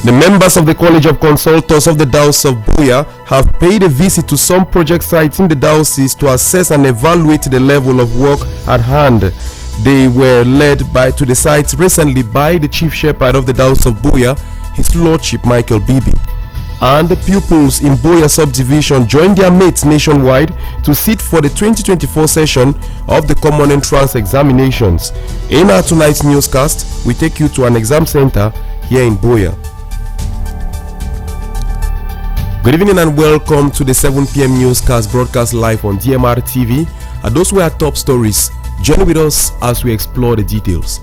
The members of the College of Consultors of the Diocese of Buea have paid a visit to some project sites in the diocese to assess and evaluate the level of work at hand. They were led to the sites recently by the Chief Shepherd of the Diocese of Buea, His Lordship Michael Bibi. And the pupils in Buea subdivision joined their mates nationwide to sit for the 2024 session of the Common Entrance Examinations. In our tonight's newscast, we take you to an exam center here in Buea. Good evening and welcome to the 7 p.m. newscast broadcast live on DMR TV. And those were our top stories. Join with us as we explore the details.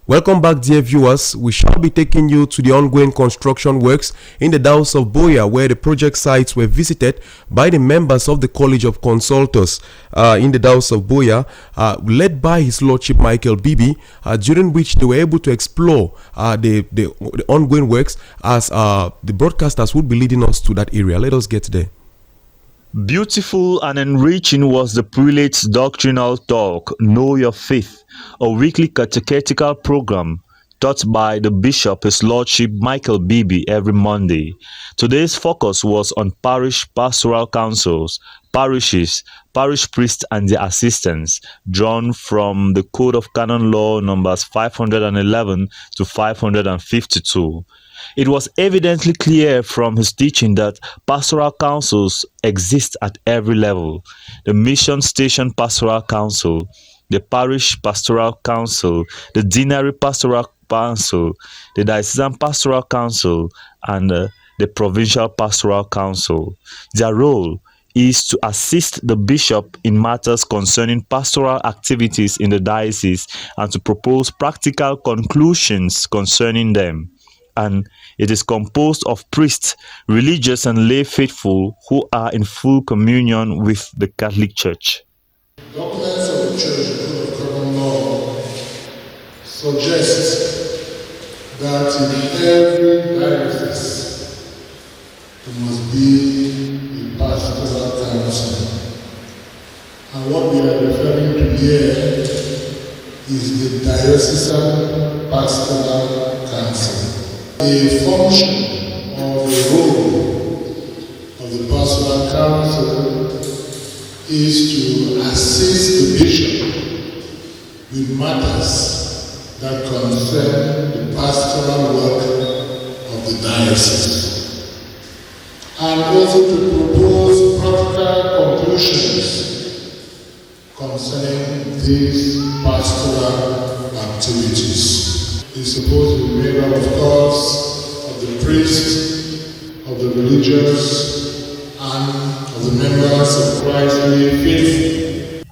Welcome back, dear viewers. We shall be taking you to the ongoing construction works in the Diocese of Buea, where the project sites were visited by the members of the College of Consultors in the Diocese of Buea, led by His Lordship Michael Bibi, during which they were able to explore the ongoing works as the broadcasters would be leading us to that area. Let us get there. Beautiful and enriching was the prelate's doctrinal talk, Know Your Faith, a weekly catechetical program taught by the Bishop, His Lordship Michael Bibi, every Monday. Today's focus was on parish pastoral councils, parishes, parish priests and their assistants, drawn from the Code of Canon Law numbers 511 to 552. It was evidently clear from his teaching that pastoral councils exist at every level. The Mission Station Pastoral Council, the Parish Pastoral Council, the Deanery Pastoral Council, the Diocesan Pastoral Council, and the Provincial Pastoral Council. Their role is to assist the bishop in matters concerning pastoral activities in the diocese and to propose practical conclusions concerning them. And it is composed of priests, religious and lay faithful who are in full communion with the Catholic Church. Documents of the Church, the Code of Common Law, suggest that in every diocese there must be a pastoral council. And what we are referring to here is the Diocesan Pastoral Council. The function or the role of the Pastoral Council is to assist the bishop with matters that concern the pastoral work of the diocese, and also to propose practical conclusions concerning these pastoral activities. Is supposed to be made up, of course, of the priests, of the religious, and of the members of Christ's faith.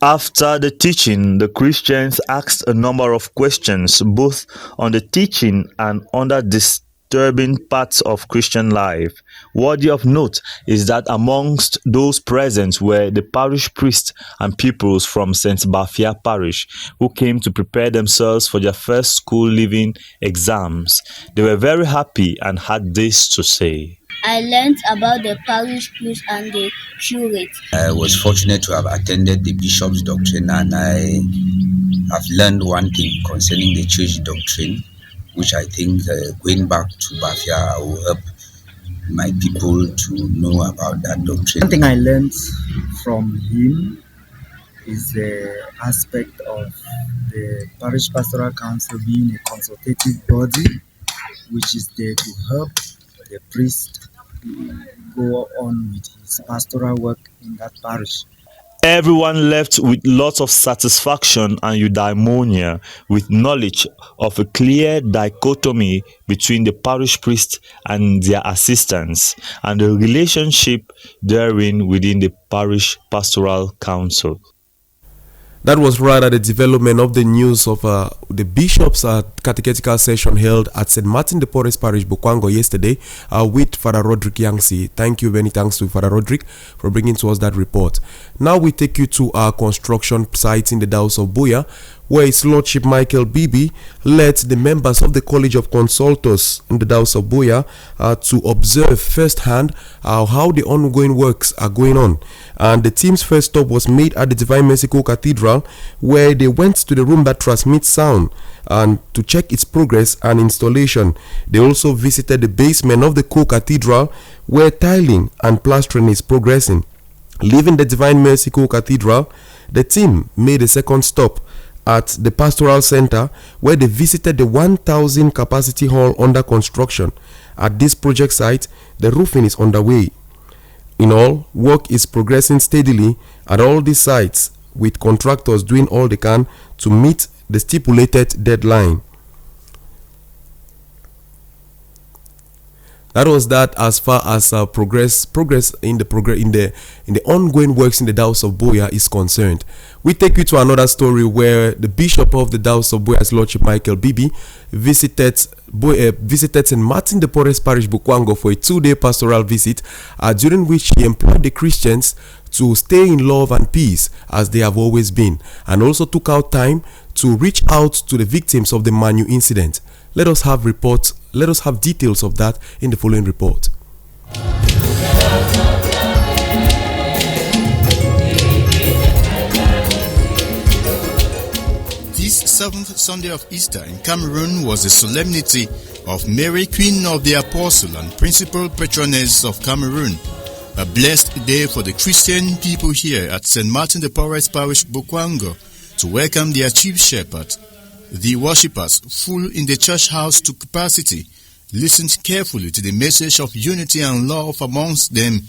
After the teaching, the Christians asked a number of questions, both on the teaching and on the disturbing parts of Christian life. Worthy of note is that amongst those present were the parish priests and pupils from St. Bafia Parish who came to prepare themselves for their first school leaving exams. They were very happy and had this to say. I learned about the parish priest and the curate. I was fortunate to have attended the bishop's doctrine, and I have learned one thing concerning the church doctrine, which I think going back to Bafia will help my people to know about that doctrine. One thing I learned from him is the aspect of the Parish Pastoral Council being a consultative body, which is there to help the priest go on with his pastoral work in that parish. Everyone left with lots of satisfaction and eudaimonia, with knowledge of a clear dichotomy between the parish priest and their assistants, and the relationship therein within the parish pastoral council. That was rather the development of the news of the bishop's catechetical session held at St. Martin de Porres Parish, Bukwango, yesterday with Father Roderick Yangsi. Thank you, many thanks to Father Roderick for bringing to us that report. Now we take you to our construction site in the Diocese of Buea, where His Lordship Michael Bibi led the members of the College of Consultors in the Dow's of Buea to observe firsthand how the ongoing works are going on. And the team's first stop was made at the Divine Mercy Co-Cathedral, where they went to the room that transmits sound and to check its progress and installation. They also visited the basement of the Co-Cathedral, where tiling and plastering is progressing. Leaving the Divine Mercy Co-Cathedral, the team made a second stop at the Pastoral Center, where they visited the 1,000 capacity hall under construction. At this project site, the roofing is underway. In all, work is progressing steadily at all these sites, with contractors doing all they can to meet the stipulated deadline. That was that as far as progress in the ongoing works in the Dow's of Buea is concerned. We take you to another story where the Bishop of the Dow's of Buea, His Lordship Michael Bibi, visited St. Martin de Porres Parish, Bukwango, for a 2-day pastoral visit, during which he implored the Christians to stay in love and peace as they have always been, and also took out time to reach out to the victims of the Manu incident. Let us have details of that in the following report. This 7th Sunday of Easter in Cameroon was the solemnity of Mary, Queen of the Apostle and principal patroness of Cameroon. A blessed day for the Christian people here at St. Martin de Porres Parish, Bukwango, to welcome their chief shepherd. The worshippers, full in the church house to capacity, listened carefully to the message of unity and love amongst them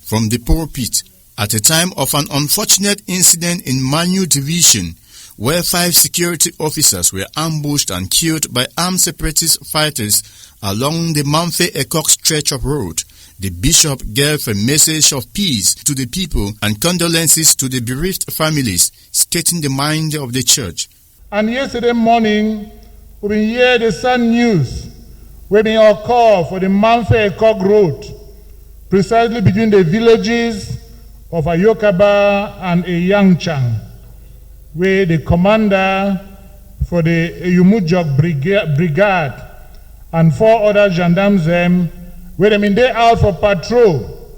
from the pulpit at a time of an unfortunate incident in Manu Division, where 5 security officers were ambushed and killed by armed separatist fighters along the Manfé-Ekok stretch of road. The bishop gave a message of peace to the people and condolences to the bereaved families, stating the mind of the church. And yesterday morning, we hear the sad news when we occur for the Manfé-Ekok road, precisely between the villages of Ayokaba and Eyangchang, where the commander for the Eyumujok brigade and 4 other gendarmes where they out for patrol.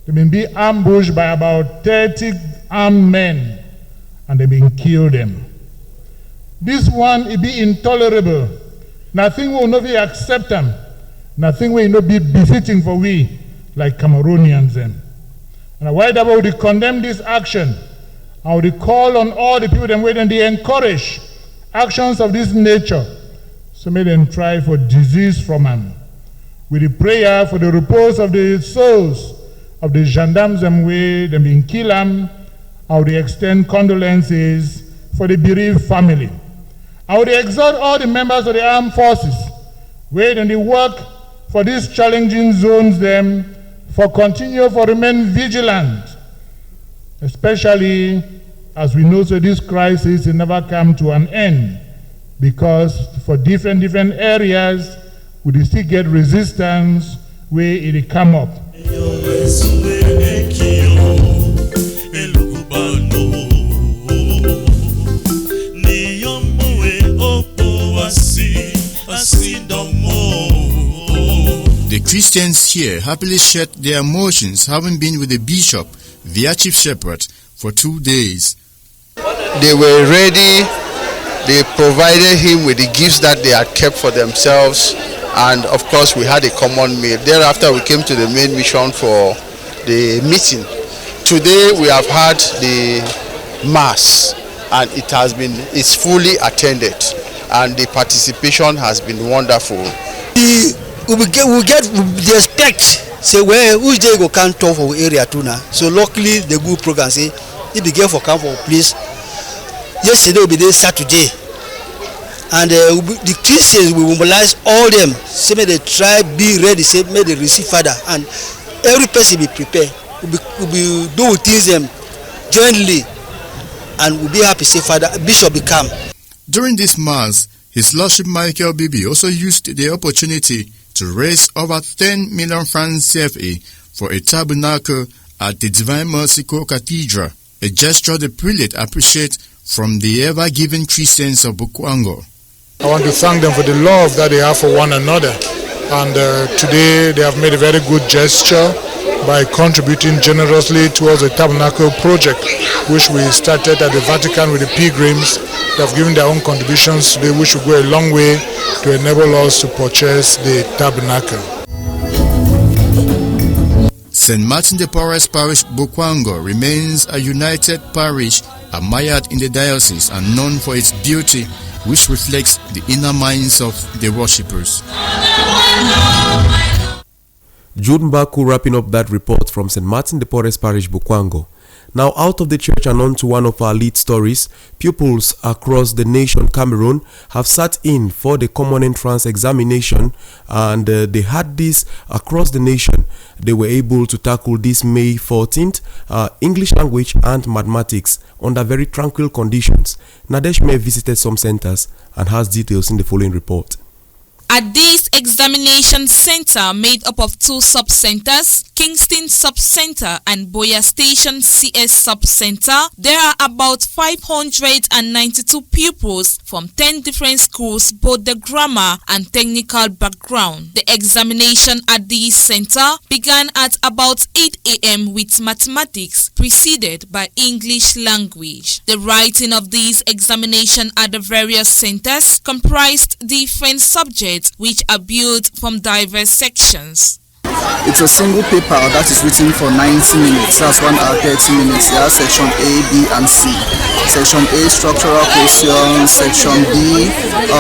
They been be ambushed by about 30 armed men and they been killed them. This one, it be intolerable. Nothing will not be accept them. Nothing will not be befitting for we, like Cameroonians. And why that would condemn this action? I would call on all the people them where they encourage actions of this nature. So may them try for disease from them. With the prayer for the repose of the souls of the gendarmes and way them being killed, I would extend condolences for the bereaved family. I would exhort all the members of the armed forces where they work for these challenging zones for remain vigilant, especially as we know so this crisis will never come to an end, because for different areas we still get resistance where it come up. The Christians here happily shared their emotions, having been with the bishop, their chief shepherd, for 2 days. They were ready. They provided him with the gifts that they had kept for themselves, and of course we had a common meal. Thereafter we came to the main mission for the meeting. Today we have had the mass and it's fully attended, and the participation has been wonderful. We get the expect say where which day go can talk for area too now. So luckily the good program say if you get for camp for place. Yesterday will be there Saturday, and the Christians will mobilize all them. Say may they try be ready. Say may they receive Father, and every person be prepared. Will be do things them jointly, and we'll be happy. Say Father Bishop will come. During this mass, His Lordship Michael Bibi also used the opportunity to raise over 10 million francs CFA for a tabernacle at the Divine Mercy Co-Cathedral, a gesture the prelate appreciates from the ever-giving Christians of Bukwango. I want to thank them for the love that they have for one another. And today they have made a very good gesture by contributing generously towards the Tabernacle project, which we started at the Vatican with the pilgrims. They have given their own contributions today, which will go a long way to enable us to purchase the Tabernacle. St. Martin de Porres Parish, Bukwango, remains a united parish admired in the diocese and known for its beauty, which reflects the inner minds of the worshippers. Jude Mbaku wrapping up that report from St. Martin de Porres Parish, Bukwango. Now out of the church and on to one of our lead stories. Pupils across the nation Cameroon have sat in for the common entrance examination, and they had this across the nation. They were able to tackle this May 14th English language and mathematics under very tranquil conditions. Nadesh May visited some centers and has details in the following report. At this examination center made up of two sub-centers, Kingston Sub-Center and Boya Station CS Sub-Center, there are about 592 pupils from 10 different schools, both the grammar and technical background. The examination at this center began at about 8 a.m. with mathematics, preceded by English language. The writing of these examinations at the various centers comprised different subjects which are built from diverse sections. It's a single paper that is written for 90 minutes. That's 1 hour 30 minutes. There are section A, B, and C. Section A, structural questions. Section B, 10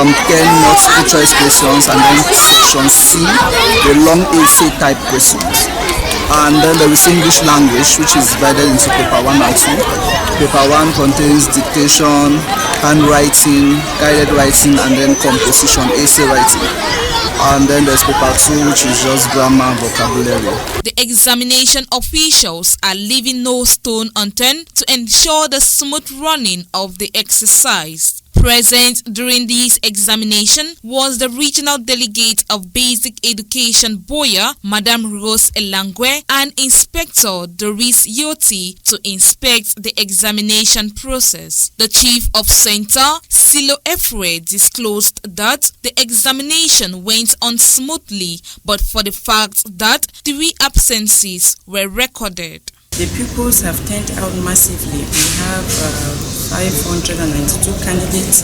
multiple choice questions. And then section C, the long essay type questions. And then there is English language, which is divided into paper 1 and 2. Paper 1 contains dictation, handwriting, guided writing, and then composition, essay writing. And then there's paper 2, which is just grammar and vocabulary. The examination officials are leaving no stone unturned to ensure the smooth running of the exercise. Present during this examination was the regional delegate of Basic Education Boya, Madam Rose Elangwe, and Inspector Doris Yoti to inspect the examination process. The Chief of Center, Silo Efre, disclosed that the examination went on smoothly, but for the fact that 3 absences were recorded. The pupils have turned out massively. We have 592 candidates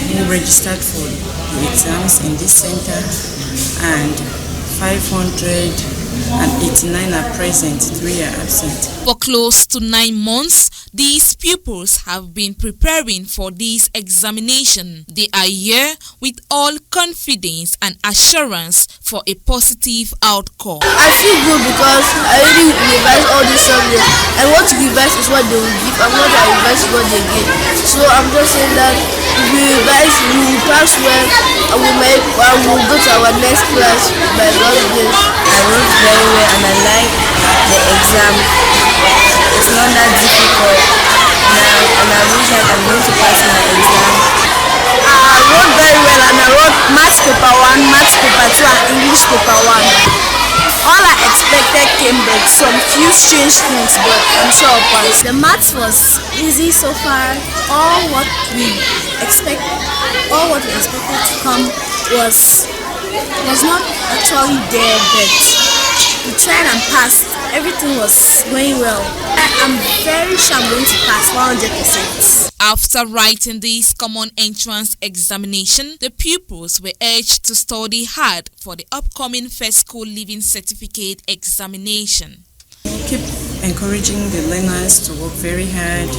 who registered for the exams in this center, and 589 are present, 3 are absent. For close to 9 months, these pupils have been preparing for this examination. They are here with all confidence and assurance for a positive outcome. I feel good because I already revised all these subjects, and what you revise is what they will give, and what I revise is what they give. So I'm just saying that if we revise, we will pass well, and we will go to our next class by God's grace. I wrote very well, and I like the exam. It's not that difficult now, and I wish that I'm going to pass my exam. I wrote very well, and I wrote maths paper 1, maths paper 2, and English paper 1. All I expected came back, some few strange things, but I'm sure I'll pass. The maths was easy so far. All what we expected to come was not actually there, but we tried and passed. Everything was going well. I'm very sure I'm going to pass 100%. After writing this common entrance examination, the pupils were urged to study hard for the upcoming First School Living Certificate examination. Keep encouraging the learners to work very hard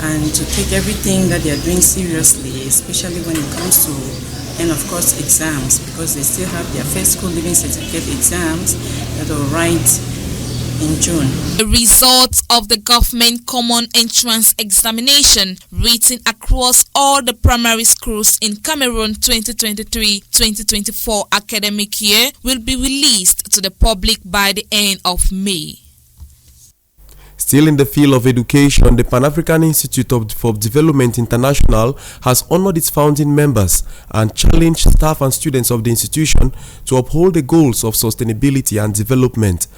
and to take everything that they are doing seriously, especially when it comes to, and of course, exams, because they still have their First School Living Certificate exams that will write in June. The results of the government common entrance examination written across all the primary schools in Cameroon 2023-2024 academic year will be released to the public by the end of May. Still in the field of education, the Pan-African Institute for Development International has honored its founding members and challenged staff and students of the institution to uphold the goals of sustainability and development.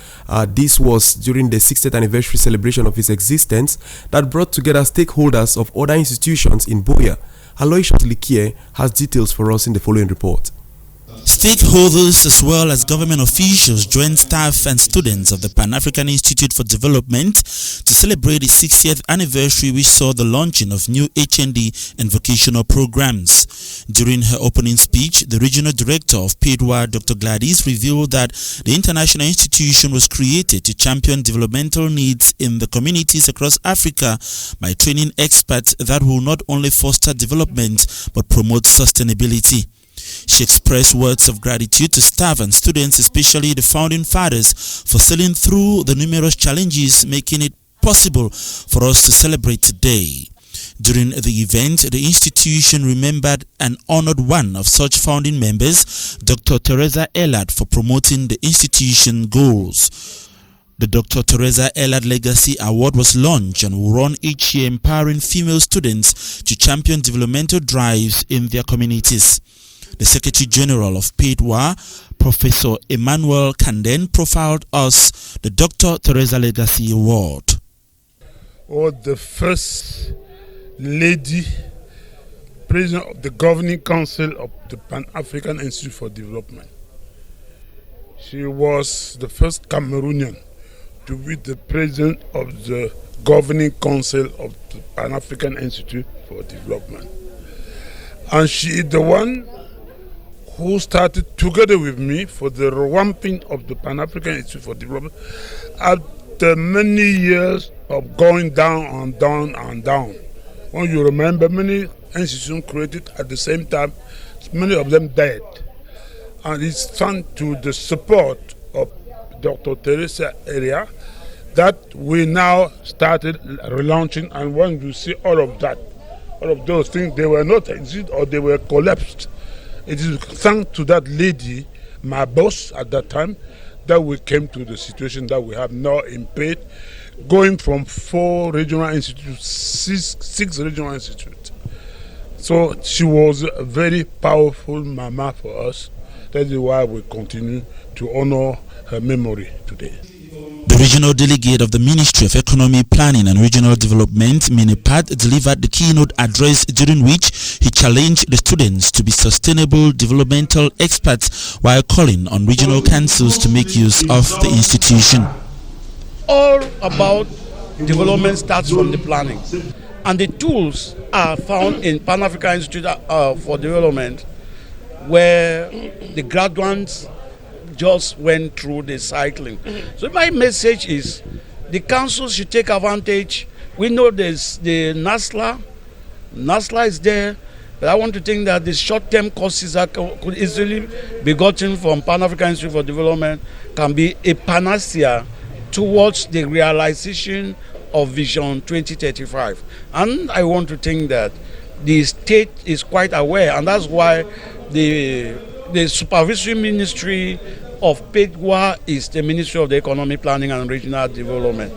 This was during the 60th anniversary celebration of its existence that brought together stakeholders of other institutions in Buea. Aloysius Likie has details for us in the following report. Stakeholders as well as government officials joined staff and students of the Pan-African Institute for Development to celebrate its 60th anniversary, which saw the launching of new HND and vocational programs. During her opening speech, the regional director of PAIDWA, Dr. Gladys, revealed that the international institution was created to champion developmental needs in the communities across Africa by training experts that will not only foster development but promote sustainability. She expressed words of gratitude to staff and students, especially the founding fathers, for sailing through the numerous challenges, making it possible for us to celebrate today. During the event, the institution remembered and honored one of such founding members, Dr. Teresa Ellard, for promoting the institution goals. The Dr. Teresa Ellard Legacy Award was launched and will run each year, empowering female students to champion developmental drives in their communities. The Secretary General of PAIDWA, Professor Emmanuel Kanden, profiled us the Dr. Teresa Legacy Award. The first lady president of the Governing Council of the Pan-African Institute for Development. She was the first Cameroonian to be the president of the Governing Council of the Pan-African Institute for Development. And she is the one who started together with me for the revamping of the Pan-African Institute for Development after many years of going down and down and down. When you remember, many institutions created at the same time, many of them died. And it's thanks to the support of Dr. Teresa Ellard that we now started relaunching. And when you see all of that, all of those things, they were not exist or they were collapsed. It is thanks to that lady, my boss at that time, that we came to the situation that we have now in PAID, going from 4 regional institutes to 6 regional institutes. So she was a very powerful mama for us. That is why we continue to honor her memory today. The regional delegate of the Ministry of Economy, Planning and Regional Development, Minipat, delivered the keynote address, during which he challenged the students to be sustainable developmental experts while calling on regional councils to make use of the institution. All about development starts from the planning, and the tools are found in Pan-African Institute for Development, where the graduates just went through the cycling. So my message is the council should take advantage. We know there's the NASLA is there, but I want to think that the short-term courses that could easily be gotten from Pan-African Institute for Development can be a panacea towards the realization of Vision 2035. And I want to think that the state is quite aware, and that's why the supervisory ministry of PAIDWA is the Ministry of the Economy, Planning and Regional Development.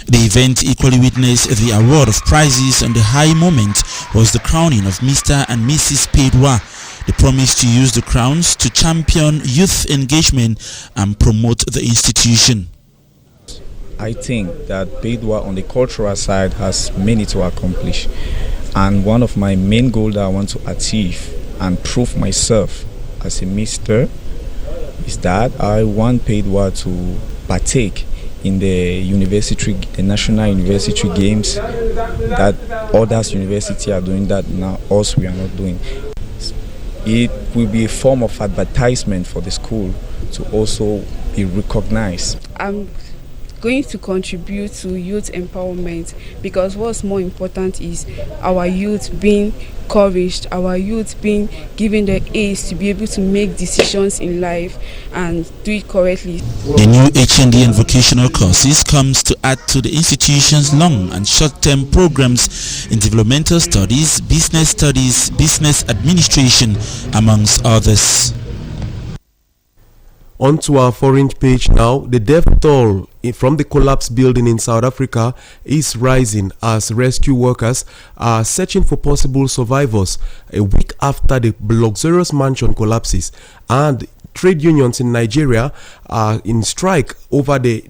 The event equally witnessed the award of prizes, and the high moment was the crowning of Mr. and Mrs. PAIDWA. They promised to use the crowns to champion youth engagement and promote the institution. I think that PAIDWA on the cultural side has many to accomplish, and one of my main goals that I want to achieve and prove myself as a minister is that I want PAIDWA to partake in the national university games that others university are doing that now us we are not doing. It will be a form of advertisement for the school to also be recognized. I'm going to contribute to youth empowerment, because what's more important is our youth being encouraged, our youth being given the aids to be able to make decisions in life and do it correctly. The new HND and vocational courses comes to add to the institution's long and short-term programs in developmental studies, business administration, amongst others. On to our foreign page now. The death toll from the collapsed building in South Africa is rising as rescue workers are searching for possible survivors a week after the luxurious mansion collapses, and trade unions in Nigeria are in strike over the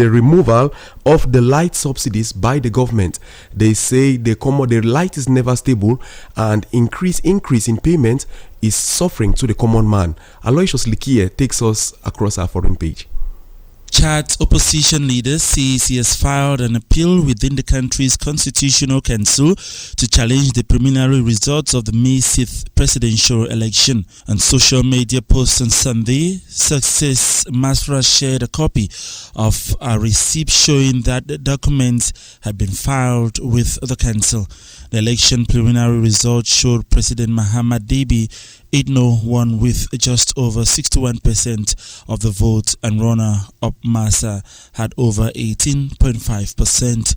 removal of the light subsidies by the government. They say the light is never stable, and increase in payment is suffering to the common man. Aloysius Likie takes us across our foreign page. Chad's opposition leader says he has filed an appeal within the country's constitutional council to challenge the preliminary results of the May 6th presidential election. On social media posts on Sunday, Success Masra shared a copy of a receipt showing that the documents had been filed with the council. The election preliminary results showed President Mahamat Debi Itno won with just over 61% of the vote, and runner-up Massa had over 18.5%.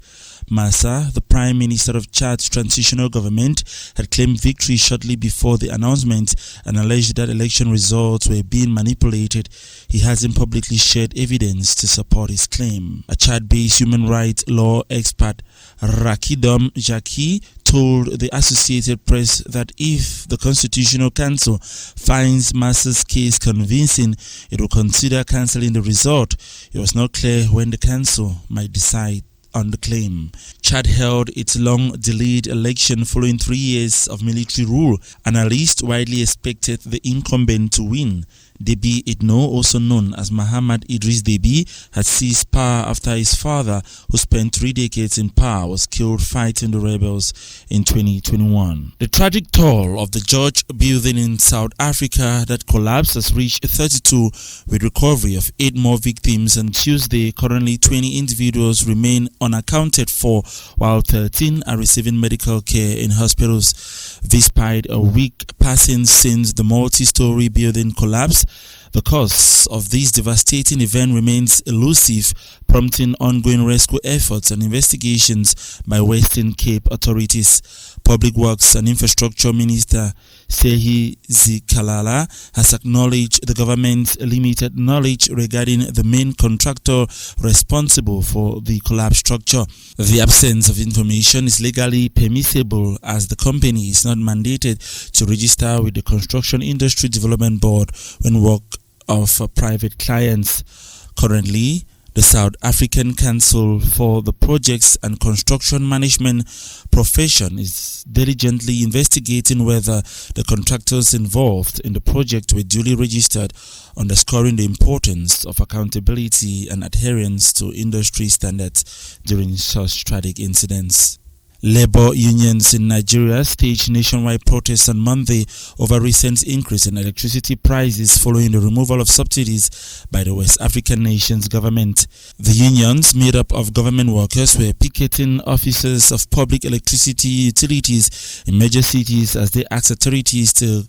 Massa, the Prime Minister of Chad's transitional government, had claimed victory shortly before the announcement and alleged that election results were being manipulated. He hasn't publicly shared evidence to support his claim. A Chad-based human rights law expert, Rakidom Jaki, told the Associated Press that if the Constitutional Council finds Massa's case convincing, it will consider cancelling the result. It was not clear when the council might decide on the claim. Chad held its long-delayed election following 3 years of military rule. Analysts widely expected the incumbent to win. Debi Itno, also known as Mahamat Idris Debi, had seized power after his father, who spent 3 decades in power, was killed fighting the rebels in 2021. The tragic toll of the George building in South Africa that collapsed has reached 32, with recovery of 8 more victims on Tuesday. Currently, 20 individuals remain unaccounted for, while 13 are receiving medical care in hospitals. Despite a week passing since the multi-story building collapsed, the cause of this devastating event remains elusive, prompting ongoing rescue efforts and investigations by Western Cape authorities. Public Works and Infrastructure Minister Sehi Zikalala has acknowledged the government's limited knowledge regarding the main contractor responsible for the collapsed structure. The absence of information is legally permissible, as the company is not mandated to register with the Construction Industry Development Board when work of private clients. Currently, the South African Council for the Projects and Construction Management Profession is diligently investigating whether the contractors involved in the project were duly registered, underscoring the importance of accountability and adherence to industry standards during such tragic incidents. Labor unions in Nigeria staged nationwide protests on Monday over recent increase in electricity prices following the removal of subsidies by the West African nation's government. The unions, made up of government workers, were picketing offices of public electricity utilities in major cities as they asked authorities to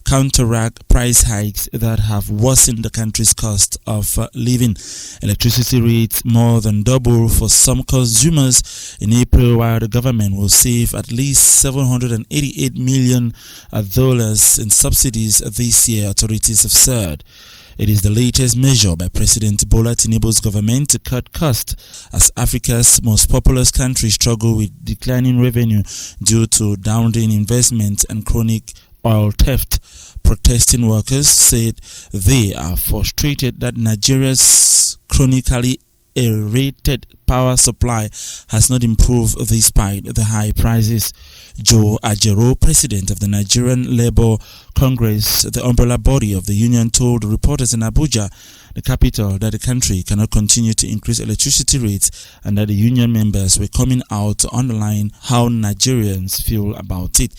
counteract price hikes that have worsened the country's cost of living. Electricity rates more than double for some consumers in April, while the government will save at least $788 million in subsidies this year, authorities have said. It is the latest measure by President Bola Tinubu's government to cut costs as Africa's most populous country struggle with declining revenue due to downturn investment and chronic oil theft. Protesting workers said they are frustrated that Nigeria's chronically aerated power supply has not improved despite the high prices. Joe Ajero, president of the Nigerian Labour Congress, the umbrella body of the union, told reporters in Abuja, the capital, that the country cannot continue to increase electricity rates and that the union members were coming out to underline how Nigerians feel about it.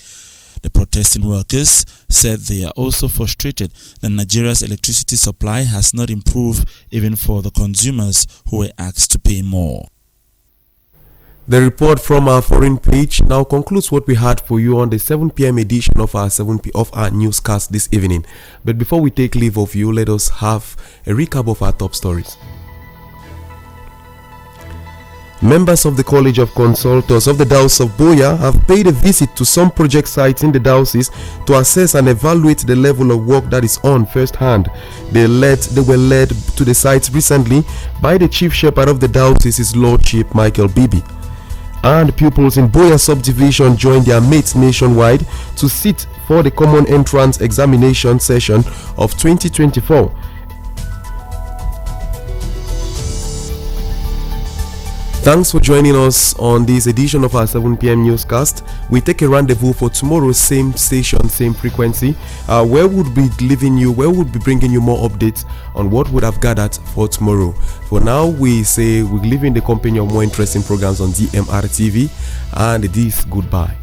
The protesting workers said they are also frustrated that Nigeria's electricity supply has not improved even for the consumers who were asked to pay more. The report from our foreign page now concludes what we had for you on the 7 p.m. edition of our newscast this evening. But before we take leave of you, let us have a recap of our top stories. Members of the College of Consultors of the Diocese of Buea have paid a visit to some project sites in the diocese to assess and evaluate the level of work that is on firsthand. They were led to the sites recently by the Chief Shepherd of the diocese, His Lordship Michael Bibi. And pupils in Buea subdivision joined their mates nationwide to sit for the common entrance examination session of 2024. Thanks for joining us on this edition of our 7 p.m. newscast. We take a rendezvous for tomorrow, same station, same frequency, where we'll be bringing you more updates on what would have gathered for tomorrow. For now, we say we live in the company of more interesting programs on DMR TV, and this goodbye.